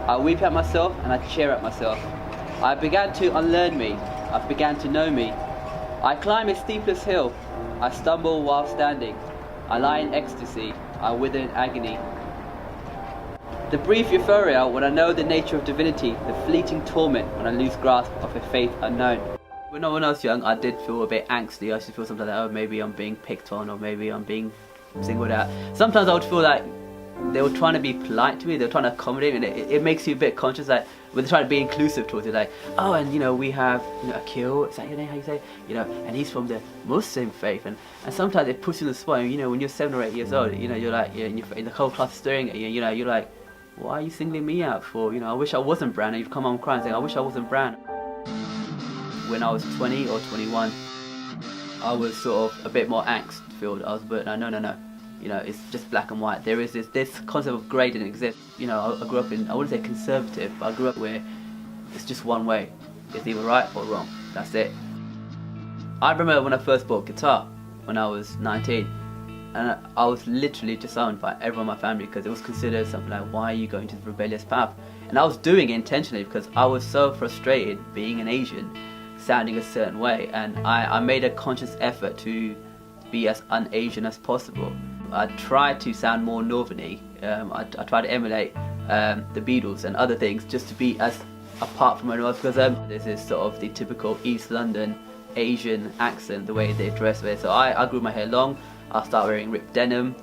I weep at myself and I cheer at myself. I began to unlearn me. I began to know me. I climb a steepless hill. I stumble while standing. I lie in ecstasy. I wither in agony. The brief euphoria when I know the nature of divinity, the fleeting torment when I lose grasp of a faith unknown. When I was young, I did feel a bit angsty. I used to feel sometimes like, oh, maybe I'm being picked on, or maybe I'm being singled out. Sometimes I would feel like they were trying to be polite to me, they were trying to accommodate me, and it makes you a bit conscious that when they're trying to be inclusive towards you, like, oh, and we have Akil, is that your name, how you say, and he's from the Muslim faith, and sometimes it puts you in the spot, and when you're 7 or 8 years old, you're like, and the whole class is staring at you, you're like, why are you singling me out for, I wish I wasn't brown, and you've come home crying saying, I wish I wasn't brown. When I was 20 or 21, I was sort of a bit more angst-filled. I was a bit, no, it's just black and white. There is this concept of grey didn't exist. I grew up in, I wouldn't say conservative, but I grew up where it's just one way. It's either right or wrong. That's it. I remember when I first bought a guitar when I was 19, and I was literally disowned by everyone in my family because it was considered something like, why are you going to the rebellious path? And I was doing it intentionally because I was so frustrated being an Asian, sounding a certain way, and I made a conscious effort to be as un-Asian as possible. I tried to sound more northerny. I tried to emulate the Beatles and other things just to be as apart from everyone else, because this is sort of the typical East London Asian accent, the way they dress with. So I grew my hair long, I started wearing ripped denim.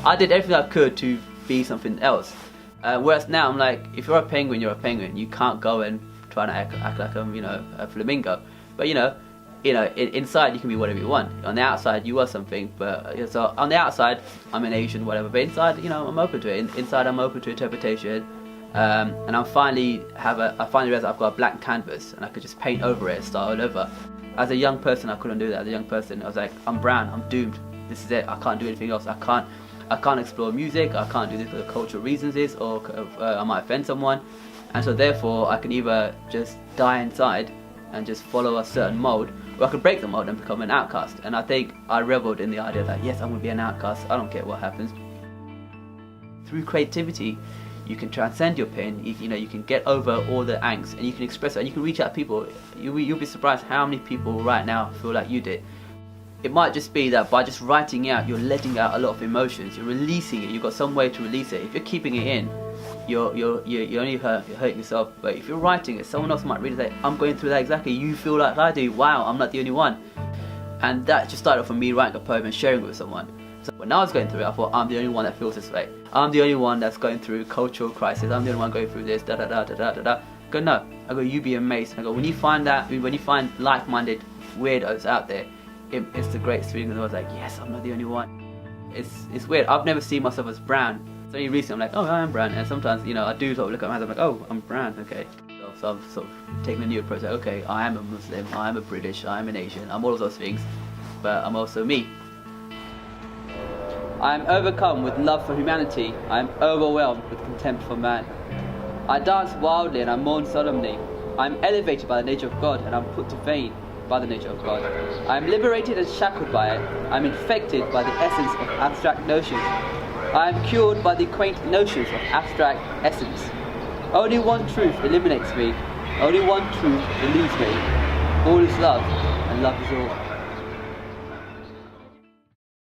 I did everything I could to be something else. Whereas now I'm like, if you're a penguin, you're a penguin. You can't go and try to act like I'm, a flamingo. But inside you can be whatever you want. On the outside you are something, but so on the outside I'm an Asian, whatever. But inside, I'm open to it. Inside I'm open to interpretation, and I finally realized I've got a blank canvas and I could just paint over it and start all over. As a young person, I couldn't do that. As a young person, I was like, I'm brown, I'm doomed. This is it. I can't do anything else. I can't explore music. I can't do this for cultural reasons, or I might offend someone. And so therefore, I can either just die inside and just follow a certain mold, or I could break the mold and become an outcast. And I think I reveled in the idea that, yes, I'm going to be an outcast. I don't care what happens. Through creativity, you can transcend your pain. You can get over all the angst, and you can express it, and you can reach out to people. You'll be surprised how many people right now feel like you did. It might just be that by just writing out, you're letting out a lot of emotions. You're releasing it. You've got some way to release it. If you're keeping it in, you're only hurting yourself. But if you're writing it, someone else might read it and say, I'm going through that exactly. You feel like I do. Wow, I'm not the only one. And that just started from me writing a poem and sharing it with someone. So when I was going through it, I thought, I'm the only one that feels this way. I'm the only one that's going through cultural crisis. I'm the only one going through this, I go, no. I go, you be amazed. I go, when you find like-minded weirdos out there, it's the greatest feeling in the world. Like, yes, I'm not the only one. It's weird. I've never seen myself as brown. So recently I'm like, oh, I am brown. And sometimes, I do sort of look at my hands, I'm like, oh, I'm brown, okay. So I've sort of taken a new approach, like, okay, I am a Muslim, I am a British, I am an Asian, I'm all of those things, but I'm also me. I am overcome with love for humanity. I am overwhelmed with contempt for man. I dance wildly and I mourn solemnly. I am elevated by the nature of God and I'm put to vain by the nature of God. I am liberated and shackled by it. I am infected by the essence of abstract notions. I am cured by the quaint notions of abstract essence. Only one truth eliminates me. Only one truth relieves me. All is love, and love is all.